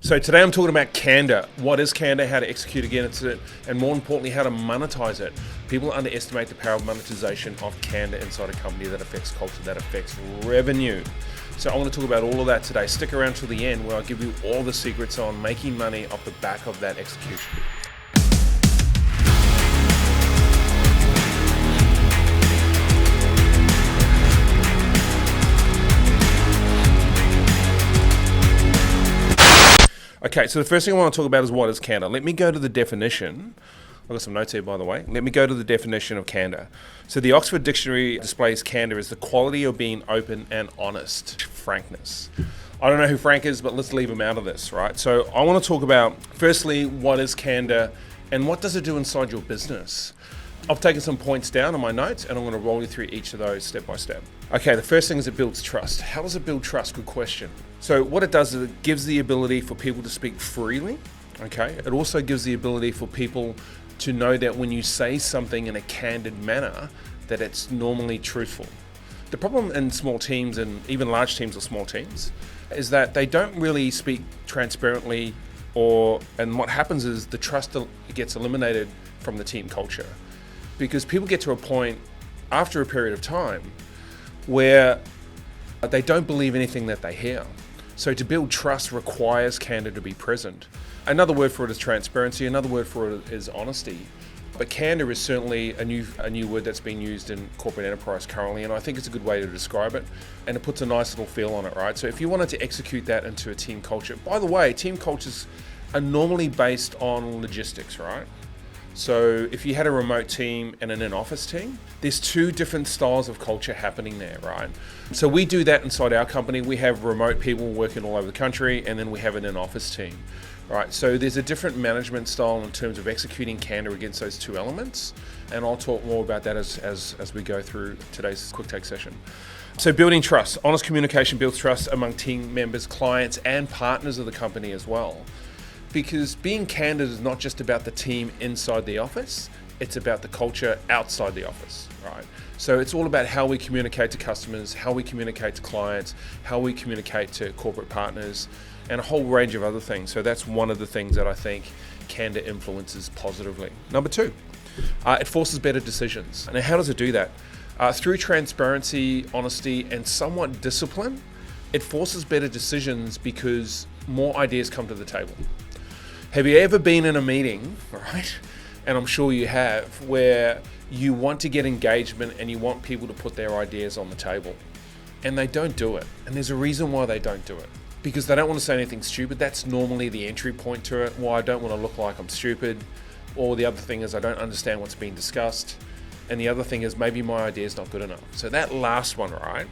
So today I'm talking about Candour. What is Candour, how to execute against it, and more importantly, how to monetize it. People underestimate the power of monetization of Candour inside a company that affects culture, that affects revenue. So I want to talk about all of that today. Stick around till the end where I'll give you all the secrets on making money off the back of that execution. Okay, so the first thing I want to talk about is what is Candour. Let me go to the definition. I've got some notes here, by the way. Let me go to the definition of Candour. So the Oxford Dictionary displays Candour as the quality of being open and honest, frankness. I don't know who Frank is, but let's leave him out of this, right? So I want to talk about, firstly, what is Candour and what does it do inside your business? I've taken some points down on my notes and I'm going to roll you through each of those step by step. Okay, the first thing is it builds trust. How does it build trust? Good question. So what it does is it gives the ability for people to speak freely, okay? It also gives the ability for people to know that when you say something in a candid manner, that it's normally truthful. The problem in small teams and even large teams or small teams is that they don't really speak transparently and what happens is the trust gets eliminated from the team culture. Because people get to a point after a period of time where they don't believe anything that they hear. So to build trust requires candor to be present. Another word for it is transparency. Another word for it is honesty. But candor is certainly a new word that's being used in corporate enterprise currently, and I think it's a good way to describe it. And it puts a nice little feel on it, right? So if you wanted to execute that into a team culture, by the way, team cultures are normally based on logistics, right? So if you had a remote team and an in-office team, there's two different styles of culture happening there, right? So we do that inside our company. We have remote people working all over the country, and then we have an in-office team, right? So there's a different management style in terms of executing candor against those two elements, and I'll talk more about that as we go through today's quick take session. So building trust. Honest communication builds trust among team members, clients, and partners of the company as well. Because being candid is not just about the team inside the office, it's about the culture outside the office, right? So it's all about how we communicate to customers, how we communicate to clients, how we communicate to corporate partners, and a whole range of other things. So that's one of the things that I think candor influences positively. Number two, it forces better decisions. Now, how does it do that? Through transparency, honesty, and somewhat discipline, it forces better decisions because more ideas come to the table. Have you ever been in a meeting, right? And I'm sure you have, where you want to get engagement and you want people to put their ideas on the table and they don't do it. And there's a reason why they don't do it. Because they don't want to say anything stupid. That's normally the entry point to it. Well, I don't want to look like I'm stupid. Or the other thing is I don't understand what's being discussed. And the other thing is maybe my idea is not good enough. So that last one, right?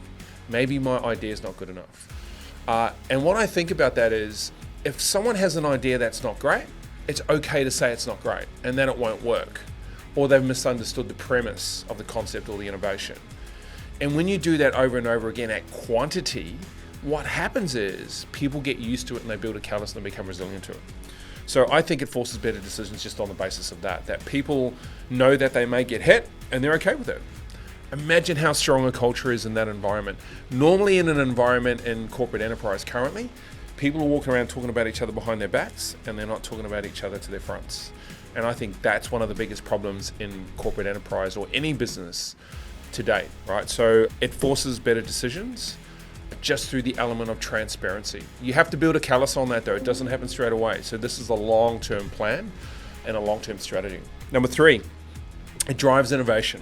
Maybe my idea is not good enough. And what I think about that is, if someone has an idea that's not great, it's okay to say it's not great and then it won't work. Or they've misunderstood the premise of the concept or the innovation. And when you do that over and over again at quantity, what happens is people get used to it and they build a callus and they become resilient to it. So I think it forces better decisions just on the basis of that people know that they may get hit and they're okay with it. Imagine how strong a culture is in that environment. Normally in an environment in corporate enterprise currently, people are walking around talking about each other behind their backs and they're not talking about each other to their fronts. And I think that's one of the biggest problems in corporate enterprise or any business to date, right? So it forces better decisions just through the element of transparency. You have to build a callus on that though. It doesn't happen straight away. So this is a long-term plan and a long-term strategy. Number three, it drives innovation.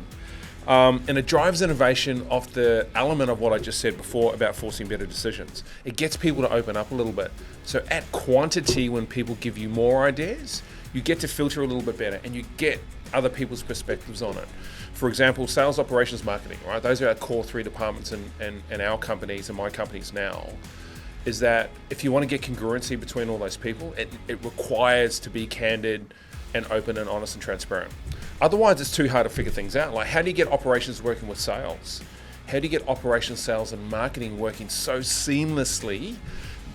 And it drives innovation off the element of what I just said before about forcing better decisions. It gets people to open up a little bit. So at quantity, when people give you more ideas, you get to filter a little bit better and you get other people's perspectives on it. For example, sales, operations, marketing, right? Those are our core three departments in our companies and my companies now. Is that if you want to get congruency between all those people, it requires to be candid and open and honest and transparent. Otherwise, it's too hard to figure things out. Like, how do you get operations working with sales? How do you get operations, sales, and marketing working so seamlessly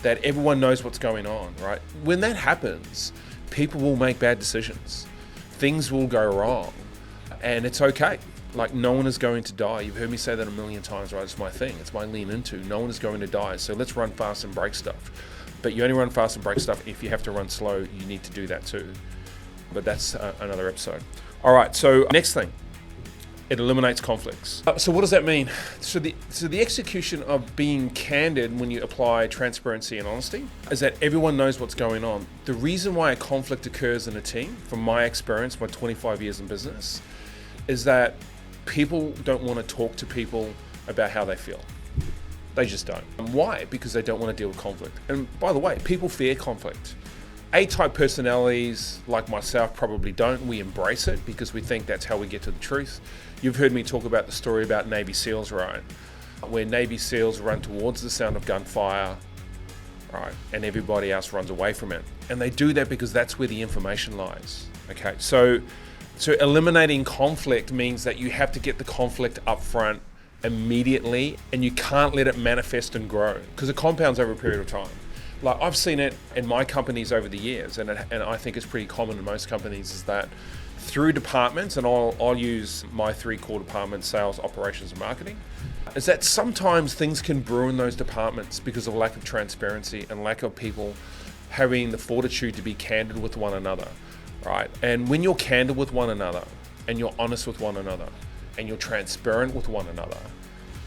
that everyone knows what's going on, right? When that happens, people will make bad decisions. Things will go wrong, and it's okay. Like, no one is going to die. You've heard me say that a million times, right? It's my thing. It's my lean into. No one is going to die. So let's run fast and break stuff. But you only run fast and break stuff. If you have to run slow, you need to do that too. But that's another episode. All right, so next thing, it eliminates conflicts. So what does that mean? So the execution of being candid when you apply transparency and honesty is that everyone knows what's going on. The reason why a conflict occurs in a team, from my experience, my 25 years in business, is that people don't want to talk to people about how they feel. They just don't. And why? Because they don't want to deal with conflict. And by the way, people fear conflict. A-type personalities like myself probably don't. We embrace it because we think that's how we get to the truth. You've heard me talk about the story about Navy SEALs, right? Where Navy SEALs run towards the sound of gunfire, right? And everybody else runs away from it. And they do that because that's where the information lies. Okay, so eliminating conflict means that you have to get the conflict up front immediately, and you can't let it manifest and grow because it compounds over a period of time. Like I've seen it in my companies over the years, and I think it's pretty common in most companies, is that through departments, and I'll use my 3 core departments, sales, operations, and marketing, is that sometimes things can brew in those departments because of lack of transparency and lack of people having the fortitude to be candid with one another, right? And when you're candid with one another, and you're honest with one another, and you're transparent with one another,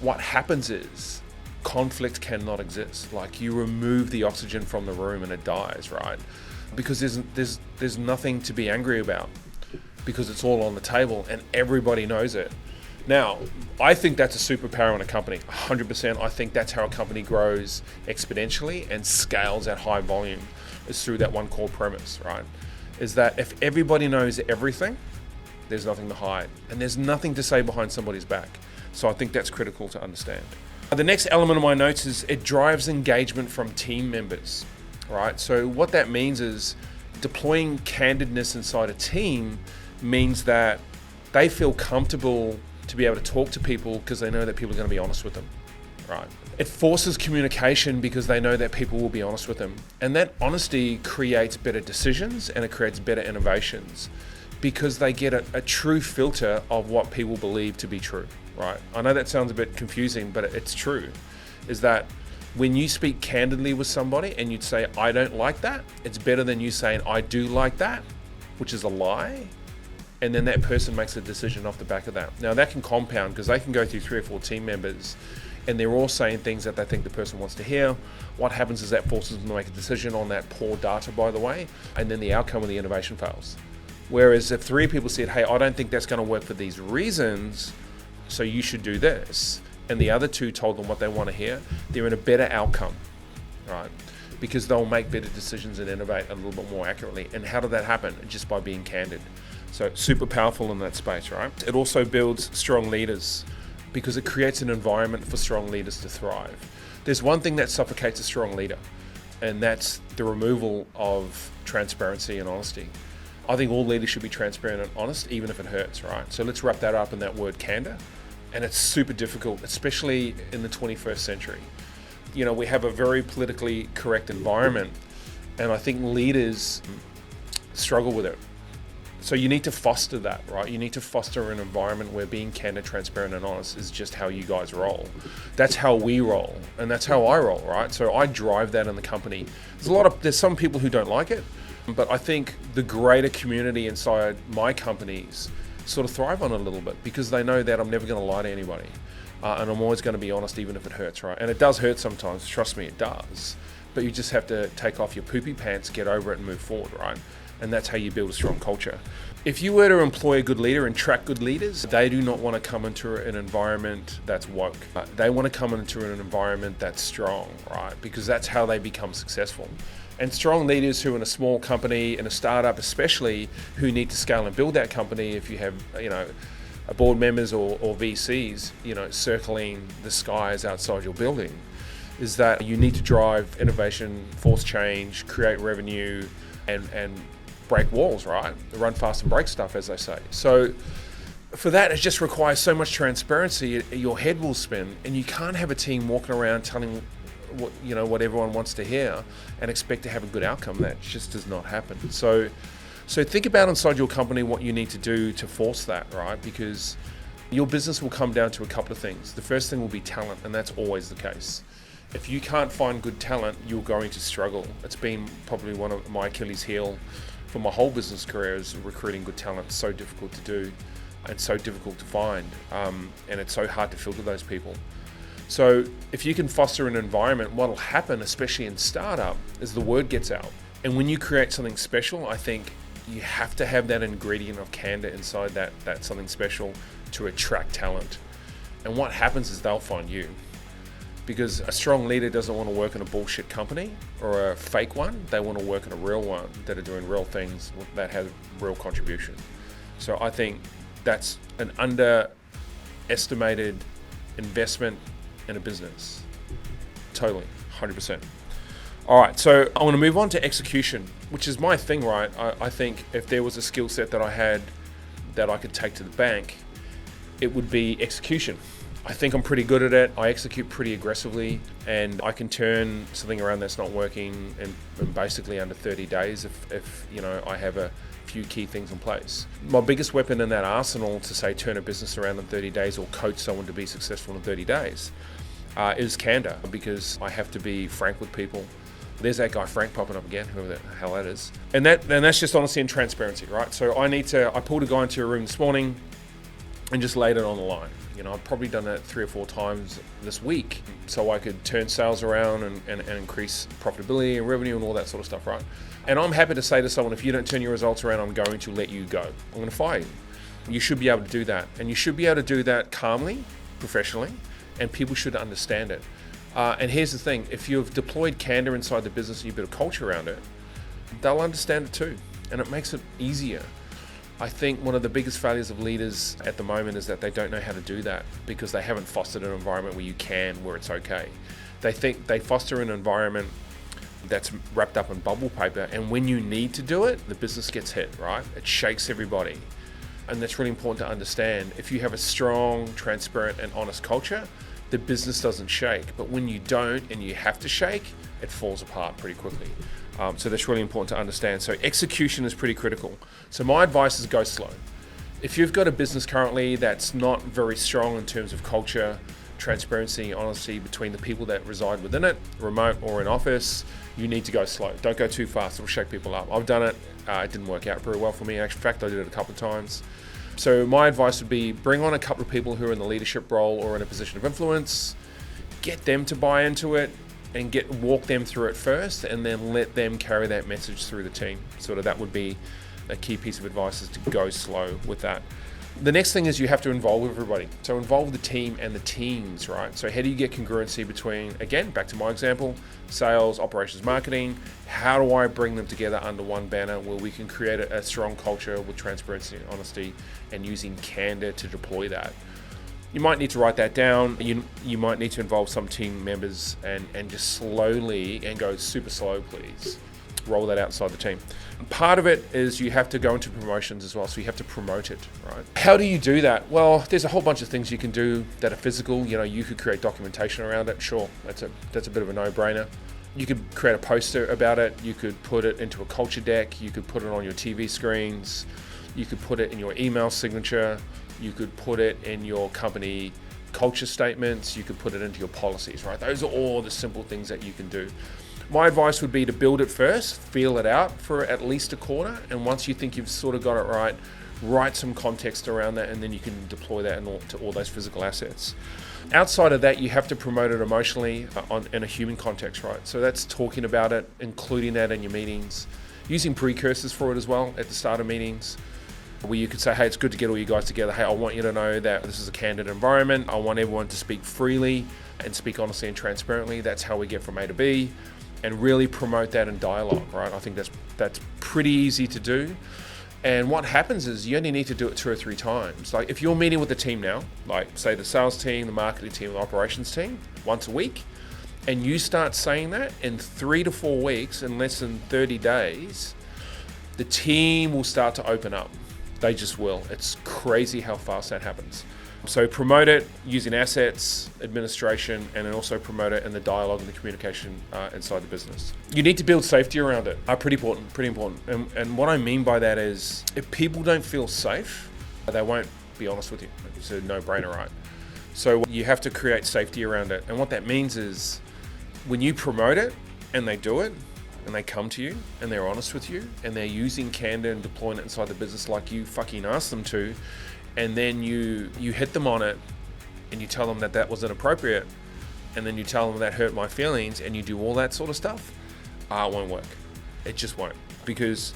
what happens is conflict cannot exist. Like you remove the oxygen from the room and it dies, right? Because there's nothing to be angry about because it's all on the table and everybody knows it. Now, I think that's a superpower in a company, 100%. I think that's how a company grows exponentially and scales at high volume, is through that one core premise, right? Is that if everybody knows everything, there's nothing to hide and there's nothing to say behind somebody's back. So I think that's critical to understand. The next element of my notes is it drives engagement from team members, right? So what that means is deploying candidness inside a team means that they feel comfortable to be able to talk to people because they know that people are going to be honest with them, right? It forces communication because they know that people will be honest with them. And that honesty creates better decisions and it creates better innovations because they get a true filter of what people believe to be true, right? I know that sounds a bit confusing, but it's true, is that when you speak candidly with somebody and you'd say, I don't like that, it's better than you saying, I do like that, which is a lie. And then that person makes a decision off the back of that. Now that can compound because they can go through 3 or 4 team members and they're all saying things that they think the person wants to hear. What happens is that forces them to make a decision on that poor data, by the way, and then the outcome of the innovation fails. Whereas if 3 people said, hey, I don't think that's going to work for these reasons, so you should do this, and the other 2 told them what they want to hear, they're in a better outcome, right? Because they'll make better decisions and innovate a little bit more accurately. And how did that happen? Just by being candid. So super powerful in that space, right? It also builds strong leaders because it creates an environment for strong leaders to thrive. There's one thing that suffocates a strong leader, and that's the removal of transparency and honesty. I think all leaders should be transparent and honest, even if it hurts, right? So let's wrap that up in that word candor. And it's super difficult, especially in the 21st century. You know, we have a very politically correct environment, and I think leaders struggle with it. So you need to foster that, right? You need to foster an environment where being candid, transparent, and honest is just how you guys roll. That's how we roll, and that's how I roll, right? So I drive that in the company. There's some people who don't like it, but I think the greater community inside my companies sort of thrive on it a little bit because they know that I'm never going to lie to anybody. And I'm always going to be honest even if it hurts, right? And it does hurt sometimes, trust me, it does. But you just have to take off your poopy pants, get over it and move forward, right? And that's how you build a strong culture. If you were to employ a good leader and track good leaders, they do not want to come into an environment that's woke. They want to come into an environment that's strong, right? Because that's how they become successful. And strong leaders who are in a small company, in a startup especially, who need to scale and build that company, if you have, board members or VCs, circling the skies outside your building, is that you need to drive innovation, force change, create revenue, and break walls, right? Run fast and break stuff, as they say. So for that, it just requires so much transparency. Your head will spin, and you can't have a team walking around telling what everyone wants to hear and expect to have a good outcome. That just does not happen. So think about inside your company what you need to do to force that, right? Because your business will come down to a couple of things. The first thing will be talent, and that's always the case. If you can't find good talent, you're going to struggle. It's been probably one of my Achilles heel for my whole business career, is recruiting good talent. It's so difficult to do and so difficult to find, and it's so hard to filter those people. So if you can foster an environment, what'll happen, especially in startup, is the word gets out. And when you create something special, I think you have to have that ingredient of candor inside that something special to attract talent. And what happens is they'll find you. Because a strong leader doesn't want to work in a bullshit company or a fake one. They want to work in a real one that are doing real things that have real contribution. So I think that's an underestimated investment in a business. Totally, 100%. All right, so I want to move on to execution, which is my thing, right? I think if there was a skill set that I had that I could take to the bank, it would be execution. I think I'm pretty good at it. I execute pretty aggressively, and I can turn something around that's not working in basically under 30 days if I have a few key things in place. My biggest weapon in that arsenal to say turn a business around in 30 days or coach someone to be successful in 30 days is candor, because I have to be frank with people. There's that guy Frank popping up again, whoever the hell that is. And that's just honesty and transparency, right? So I pulled a guy into a room this morning and just laid it on the line. I've probably done that 3 or 4 times this week, so I could turn sales around and increase profitability and revenue and all that sort of stuff, right? And I'm happy to say to someone, if you don't turn your results around, I'm going to let you go. I'm going to fire you. You should be able to do that. And you should be able to do that calmly, professionally, and people should understand it. And here's the thing, if you've deployed candor inside the business and you build a culture around it, they'll understand it too. And it makes it easier. I think one of the biggest failures of leaders at the moment is that they don't know how to do that because they haven't fostered an environment where it's okay. They think they foster an environment that's wrapped up in bubble paper, and when you need to do it, the business gets hit, right? It shakes everybody. And that's really important to understand. If you have a strong, transparent, and honest culture, the business doesn't shake. But when you don't and you have to shake, it falls apart pretty quickly. So that's really important to understand. So execution is pretty critical. So my advice is go slow. If you've got a business currently that's not very strong in terms of culture, transparency, honesty between the people that reside within it, remote or in office, you need to go slow. Don't go too fast, it'll shake people up. I've done it, it didn't work out very well for me. In fact, I did it a couple of times. So my advice would be bring on a couple of people who are in the leadership role or in a position of influence, get them to buy into it, and walk them through it first, and then let them carry that message through the team. Sort of that would be a key piece of advice, is to go slow with that. The next thing is you have to involve everybody. So involve the team and the teams, right? So how do you get congruency between, again, back to my example, sales, operations, marketing? How do I bring them together under one banner where we can create a strong culture with transparency and honesty and using candor to deploy that? You might need to write that down. You might need to involve some team members and just slowly, and go super slow, please. Roll that outside the team. Part of it is you have to go into promotions as well, so you have to promote it, right? How do you do that? Well, there's a whole bunch of things you can do that are physical. You could create documentation around it. Sure, that's a bit of a no-brainer. You could create a poster about it. You could put it into a culture deck. You could put it on your TV screens. You could put it in your email signature. You could put it in your company culture statements. You could put it into your policies, right? Those are all the simple things that you can do. My advice would be to build it first, feel it out for at least a quarter, and once you think you've sort of got it right, write some context around that, and then you can deploy that to all those physical assets. Outside of that, you have to promote it emotionally in a human context, right? So that's talking about it, including that in your meetings, using precursors for it as well at the start of meetings, where you could say, hey, it's good to get all you guys together. Hey, I want you to know that this is a candid environment. I want everyone to speak freely and speak honestly and transparently. That's how we get from A to B, and really promote that in dialogue, right? I think that's pretty easy to do. And what happens is you only need to do it 2 or 3 times. Like if you're meeting with the team now, like say the sales team, the marketing team, the operations team, once a week, and you start saying that in 3 to 4 weeks, in less than 30 days, the team will start to open up. They just will. It's crazy how fast that happens. So promote it using assets, administration, and then also promote it in the dialogue and the communication inside the business. You need to build safety around it. Pretty important. And what I mean by that is if people don't feel safe, they won't be honest with you. It's a no-brainer, right? So you have to create safety around it. And what that means is when you promote it and they do it and they come to you and they're honest with you and they're using Candour and deploying it inside the business like you fucking asked them to, and then you hit them on it and you tell them that was inappropriate, and then you tell them that hurt my feelings, and you do all that sort of stuff, it won't work. It just won't, because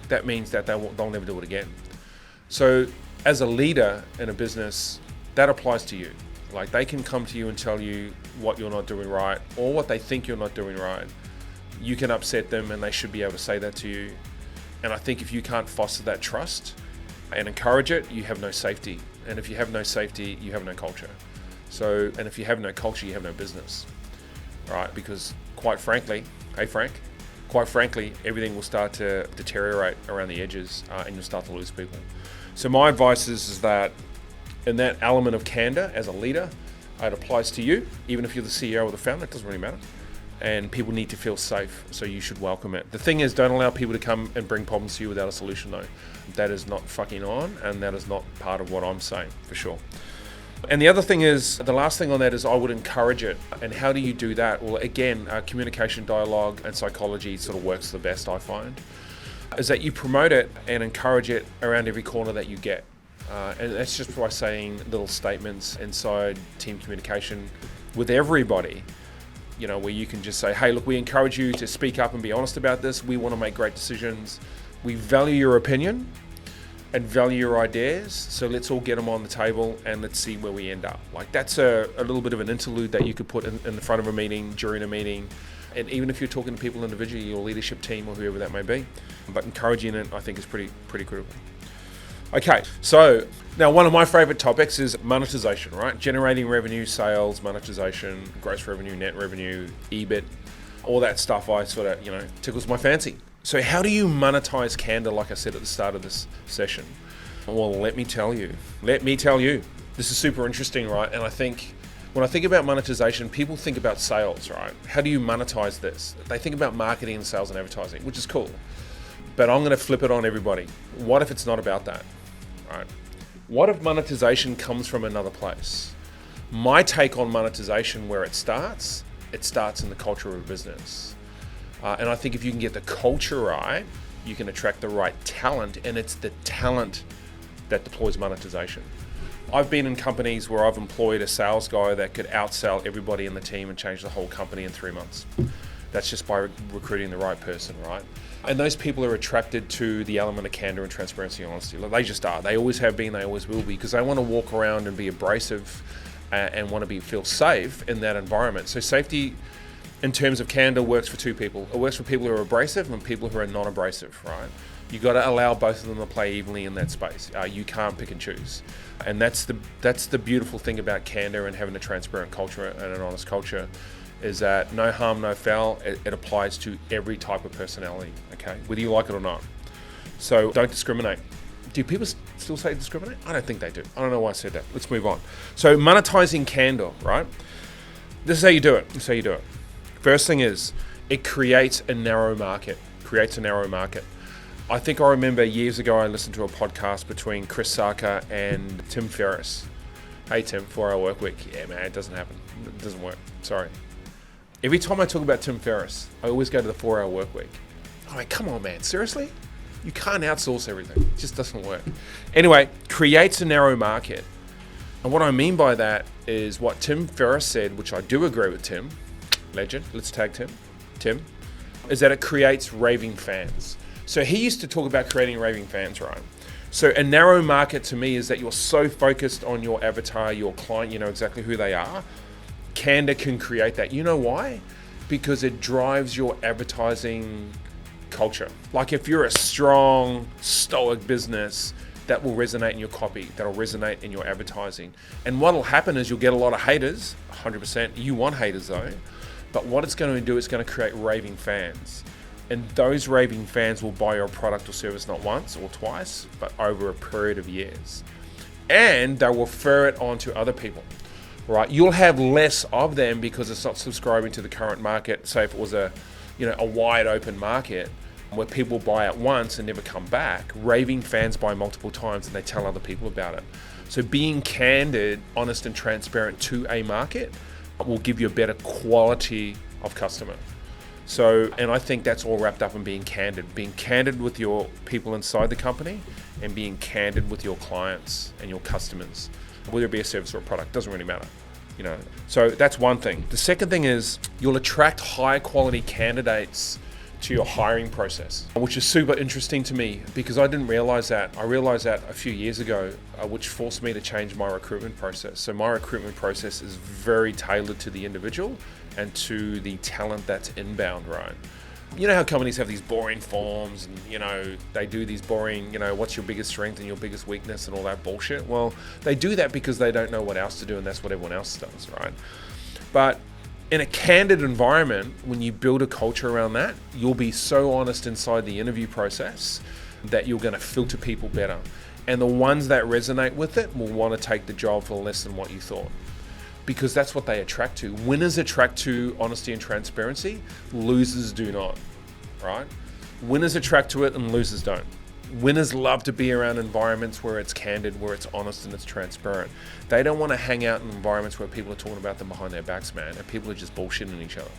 that means that they'll never do it again. So as a leader in a business, that applies to you. Like, they can come to you and tell you what you're not doing right or what they think you're not doing right. You can upset them and they should be able to say that to you. And I think if you can't foster that trust and encourage it, you have no safety. And if you have no safety, you have no culture. And if you have no culture, you have no business, right? Because quite frankly, everything will start to deteriorate around the edges, and you'll start to lose people. So my advice is that in that element of candor as a leader, it applies to you, even if you're the CEO or the founder, it doesn't really matter. And people need to feel safe, so you should welcome it. The thing is, don't allow people to come and bring problems to you without a solution, though. That is not fucking on, and that is not part of what I'm saying, for sure. And the other thing is, the last thing on that is I would encourage it. And how do you do that? Well, again, communication, dialogue, and psychology sort of works the best, I find, is that you promote it and encourage it around every corner that you get. And that's just by saying little statements inside team communication with everybody, where you can just say, hey, look, we encourage you to speak up and be honest about this. We want to make great decisions. We value your opinion and value your ideas, so let's all get them on the table and let's see where we end up. Like, that's a little bit of an interlude that you could put in the front of a meeting, during a meeting, and even if you're talking to people individually, your leadership team or whoever that may be. But encouraging it, I think, is pretty critical. Okay, so now one of my favorite topics is monetization, right? Generating revenue, sales, monetization, gross revenue, net revenue, EBIT, all that stuff tickles my fancy. So how do you monetize Candour, like I said at the start of this session? Well, let me tell you. This is super interesting, right? And I think when I think about monetization, people think about sales, right? How do you monetize this? They think about marketing and sales and advertising, which is cool. But I'm going to flip it on everybody. What if it's not about that, right? What if monetization comes from another place? My take on monetization, where it starts in the culture of a business. And I think if you can get the culture right, you can attract the right talent, and it's the talent that deploys monetization. I've been in companies where I've employed a sales guy that could outsell everybody in the team and change the whole company in 3 months. That's just by recruiting the right person, right? And those people are attracted to the element of candor and transparency and honesty. Like, they just are. They always have been, they always will be, because they want to walk around and be abrasive and want to feel safe in that environment. So safety, in terms of candor, works for two people. It works for people who are abrasive and people who are non-abrasive, right? You got to allow both of them to play evenly in that space. You can't pick and choose. And that's the beautiful thing about candor and having a transparent culture and an honest culture, is that no harm, no foul. It applies to every type of personality, okay? Whether you like it or not. So don't discriminate. Do people still say discriminate? I don't think they do. I don't know why I said that. Let's move on. So monetizing candor, right? This is how you do it. First thing is, it creates a narrow market. I think I remember years ago I listened to a podcast between Chris Sarker and Tim Ferriss. Hey Tim, 4-hour work week. Yeah man, it doesn't happen. It doesn't work. Sorry. Every time I talk about Tim Ferriss, I always go to the 4-hour work week. I'm like, come on man, seriously? You can't outsource everything. It just doesn't work. Anyway, creates a narrow market. And what I mean by that is what Tim Ferriss said, which I do agree with Tim, legend, let's tag Tim, is that it creates raving fans. So he used to talk about creating raving fans, right? So a narrow market to me is that you're so focused on your avatar, your client, you know exactly who they are. Candour can create that. You know why? Because it drives your advertising culture. Like if you're a strong, stoic business, that will resonate in your copy, that'll resonate in your advertising. And what'll happen is you'll get a lot of haters, 100%. You want haters though. But what it's going to do is going to create raving fans. And those raving fans will buy your product or service not once or twice, but over a period of years. And they will refer it on to other people, right? You'll have less of them because it's not subscribing to the current market. Say if it was a wide open market where people buy it once and never come back, raving fans buy multiple times and they tell other people about it. So being candid, honest and transparent to a market will give you a better quality of customer. So, and I think that's all wrapped up in being candid with your people inside the company and being candid with your clients and your customers, whether it be a service or a product, doesn't really matter. So that's one thing. The second thing is you'll attract high quality candidates to your hiring process, which is super interesting to me because I didn't realize that. I realized that a few years ago, which forced me to change my recruitment process. So my recruitment process is very tailored to the individual and to the talent that's inbound, right? You know how companies have these boring forms and, they do these boring, what's your biggest strength and your biggest weakness and all that bullshit? Well, they do that because they don't know what else to do and that's what everyone else does, right? But in a candid environment, when you build a culture around that, you'll be so honest inside the interview process that you're going to filter people better. And the ones that resonate with it will want to take the job for less than what you thought. Because that's what they attract to. Winners attract to honesty and transparency. Losers do not, right? Winners attract to it and losers don't. Winners love to be around environments where it's candid, where it's honest and it's transparent. They don't want to hang out in environments where people are talking about them behind their backs, man, and people are just bullshitting each other.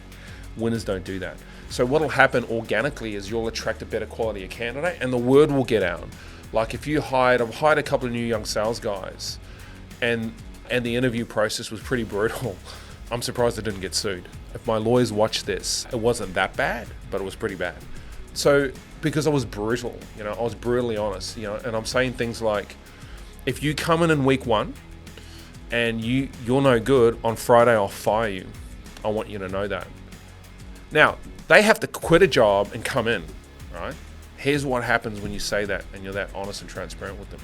Winners don't do that. So what'll happen organically is you'll attract a better quality of candidate and the word will get out. Like if I've hired a couple of new young sales guys and the interview process was pretty brutal, I'm surprised I didn't get sued. If my lawyers watched this, it wasn't that bad, but it was pretty bad. So, because I was brutal, I was brutally honest, and I'm saying things like, if you come in week 1 and you're no good, on Friday I'll fire you. I want you to know that. Now, they have to quit a job and come in, right? Here's what happens when you say that and you're that honest and transparent with them.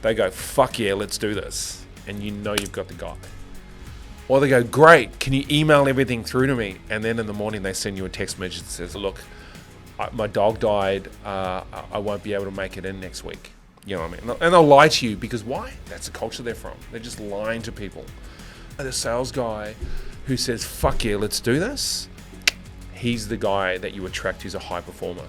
They go, fuck yeah, let's do this. And you've got the guy. Or they go, great, can you email everything through to me? And then in the morning they send you a text message that says, look, my dog died, I won't be able to make it in next week. You know what I mean? And they'll lie to you because why? That's the culture they're from. They're just lying to people. The sales guy who says, fuck yeah, let's do this, he's the guy that you attract who's a high performer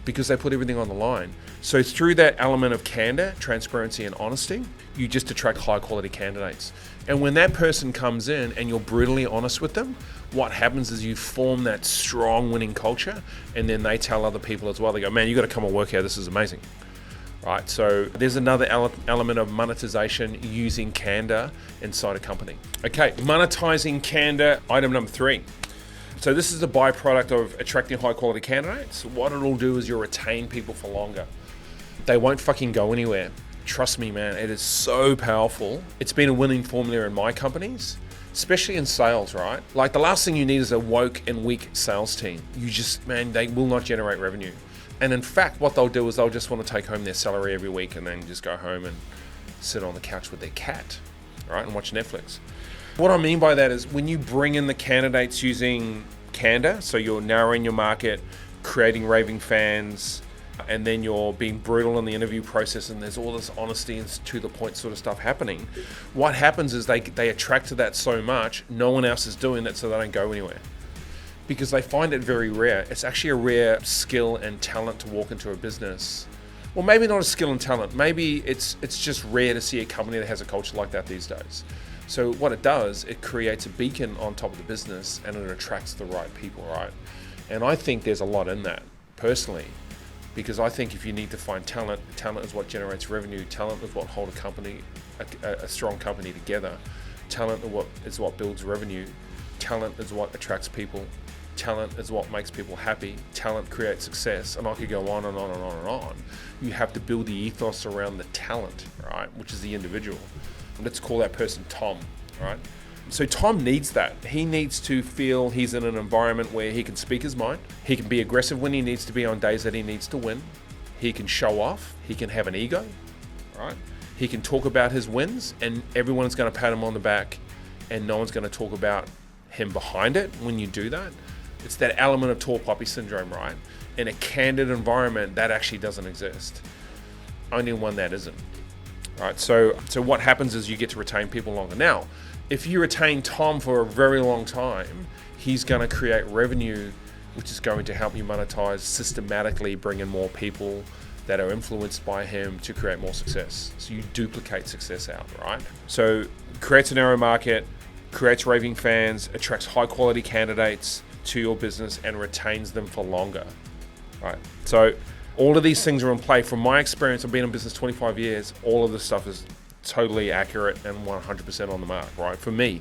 because they put everything on the line. So through that element of candor, transparency and honesty, you just attract high quality candidates. And when that person comes in and you're brutally honest with them, what happens is you form that strong winning culture and then they tell other people as well. They go, man, you got to come and work here. This is amazing. Right, so there's another element of monetization using candor inside a company. Okay, monetizing candor, item number 3. So this is a byproduct of attracting high quality candidates. What it'll do is you'll retain people for longer. They won't fucking go anywhere. Trust me, man, it is so powerful. It's been a winning formula in my companies, especially in sales, right? Like the last thing you need is a woke and weak sales team. They will not generate revenue. And in fact, what they'll do is they'll just want to take home their salary every week and then just go home and sit on the couch with their cat, right, and watch Netflix. What I mean by that is when you bring in the candidates using candor, so you're narrowing your market, creating raving fans, and then you're being brutal in the interview process and there's all this honesty and to the point sort of stuff happening, what happens is they attract to that so much, no one else is doing that, so they don't go anywhere. Because they find it very rare. It's actually a rare skill and talent to walk into a business. Well, maybe not a skill and talent. Maybe it's just rare to see a company that has a culture like that these days. So what it does, it creates a beacon on top of the business and it attracts the right people, right? And I think there's a lot in that, personally, because I think if you need to find talent is what generates revenue. Talent is what holds a company, a strong company together. Talent is what builds revenue. Talent is what attracts people. Talent is what makes people happy. Talent creates success. And I could go on and on and on and on. You have to build the ethos around the talent, right? Which is the individual. Let's call that person Tom, right? So Tom needs that. He needs to feel he's in an environment where he can speak his mind. He can be aggressive when he needs to be on days that he needs to win. He can show off. He can have an ego, right? He can talk about his wins and everyone's going to pat him on the back and no one's going to talk about him behind it when you do that. It's that element of tall poppy syndrome, right? In a candid environment, that actually doesn't exist. Only one that isn't, right? So what happens is you get to retain people longer. Now, if you retain Tom for a very long time, he's going to create revenue, which is going to help you monetize systematically, bring in more people that are influenced by him to create more success. So you duplicate success out, right? So creates a narrow market, creates raving fans, attracts high quality candidates to your business, and retains them for longer, right? So all of these things are in play. From my experience, I've been in business 25 years, all of this stuff is totally accurate and 100% on the mark, right? For me,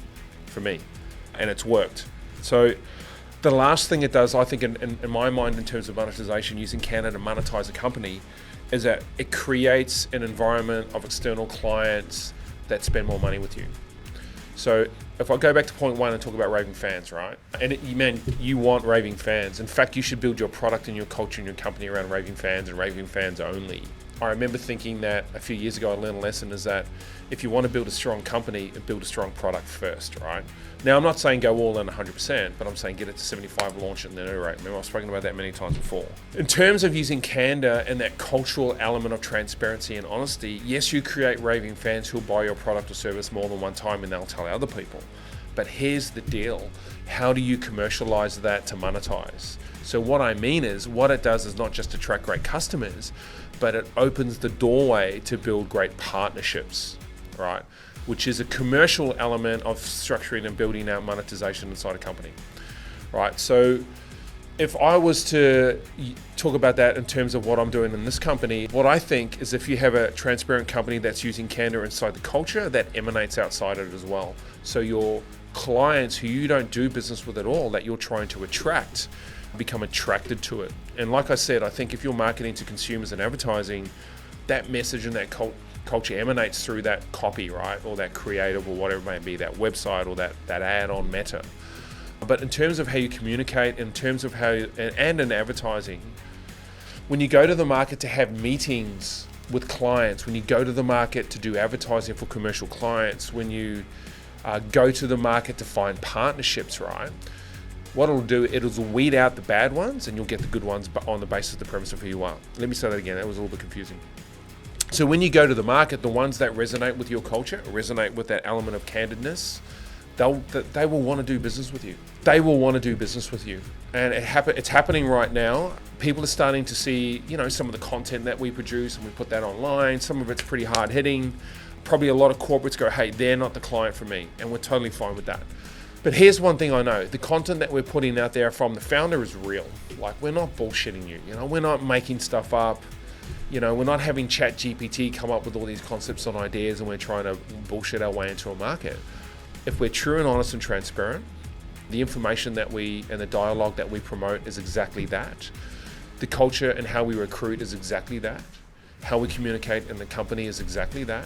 and it's worked. So the last thing it does, I think, in my mind, in terms of monetization, using Candour to monetize a company, is that it creates an environment of external clients that spend more money with you. So if I go back to point one and talk about raving fans, right? And you want raving fans. In fact, you should build your product and your culture and your company around raving fans and raving fans only. I remember thinking that a few years ago, I learned a lesson is that if you want to build a strong company, build a strong product first, right? Now, I'm not saying go all in 100%, but I'm saying get it to 75, launch it, and then iterate. Remember, I've spoken about that many times before. In terms of using Candour and that cultural element of transparency and honesty, yes, you create raving fans who'll buy your product or service more than one time and they'll tell other people. But here's the deal. How do you commercialize that to monetize? So what I mean is, what it does is not just attract great customers, but it opens the doorway to build great partnerships, right? Which is a commercial element of structuring and building out monetization inside a company, right? So if I was to talk about that in terms of what I'm doing in this company, what I think is if you have a transparent company that's using Candour inside the culture, that emanates outside it as well. So your clients who you don't do business with at all, that you're trying to attract, become attracted to it. And like I said, I think if you're marketing to consumers and advertising, that message and that culture emanates through that copy, right? Or that creative or whatever it may be, that website or that ad on Meta. But in terms of how you communicate, in terms of and in advertising, when you go to the market to have meetings with clients, when you go to the market to do advertising for commercial clients, when you go to the market to find partnerships, right? What it'll do, it'll weed out the bad ones and you'll get the good ones on the basis of the premise of who you are. Let me say that again, that was a little bit confusing. So when you go to the market, the ones that resonate with your culture, resonate with that element of candidness, they will want to do business with you. They will want to do business with you. And it's happening right now. People are starting to see, some of the content that we produce and we put that online. Some of it's pretty hard hitting. Probably a lot of corporates go, hey, they're not the client for me. And we're totally fine with that. But here's one thing I know. The content that we're putting out there from the founder is real. Like, we're not bullshitting you. We're not making stuff up. We're not having ChatGPT come up with all these concepts and ideas and we're trying to bullshit our way into a market. If we're true and honest and transparent, the information and the dialogue that we promote is exactly that. The culture and how we recruit is exactly that. How we communicate in the company is exactly that.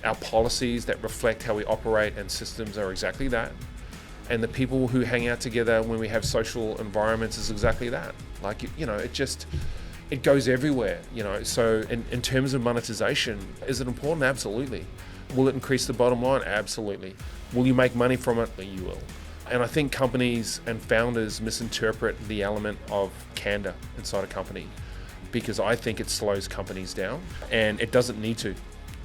Our policies that reflect how we operate and systems are exactly that. And the people who hang out together when we have social environments is exactly that. Like, it goes everywhere, So in terms of monetization, is it important? Absolutely. Will it increase the bottom line? Absolutely. Will you make money from it? You will. And I think companies and founders misinterpret the element of Candour inside a company because I think it slows companies down and it doesn't need to,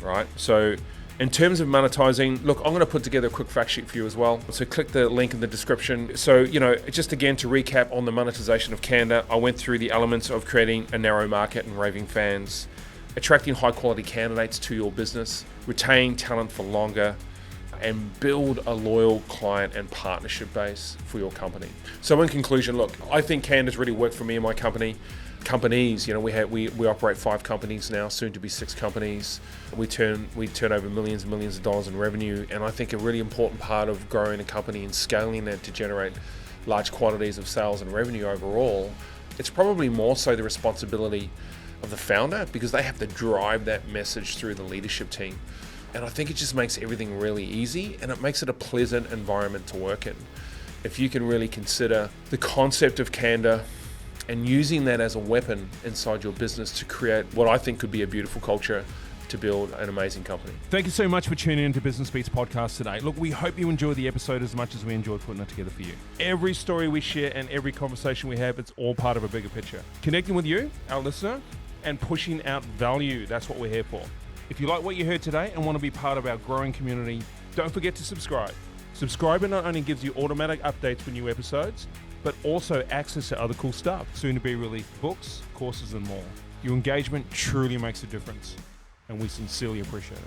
right? So in terms of monetizing, look, I'm going to put together a quick fact sheet for you as well. So click the link in the description. So, just again to recap on the monetization of Candour, I went through the elements of creating a narrow market and raving fans, attracting high quality candidates to your business, retain talent for longer, and build a loyal client and partnership base for your company. So in conclusion, look, I think Candour's really worked for me and my company. Companies, we operate 5 companies now, soon to be 6 companies. We turn over millions and millions of dollars in revenue, and I think a really important part of growing a company and scaling it to generate large quantities of sales and revenue overall, it's probably more so the responsibility of the founder because they have to drive that message through the leadership team. And I think it just makes everything really easy and it makes it a pleasant environment to work in. If you can really consider the concept of Candour and using that as a weapon inside your business to create what I think could be a beautiful culture to build an amazing company. Thank you so much for tuning into Business Beats Podcast today. Look, we hope you enjoyed the episode as much as we enjoyed putting it together for you. Every story we share and every conversation we have, it's all part of a bigger picture. Connecting with you, our listener, and pushing out value. That's what we're here for. If you like what you heard today and want to be part of our growing community, don't forget to subscribe. Subscribing not only gives you automatic updates for new episodes, but also access to other cool stuff, soon to be released books, courses, and more. Your engagement truly makes a difference, and we sincerely appreciate it.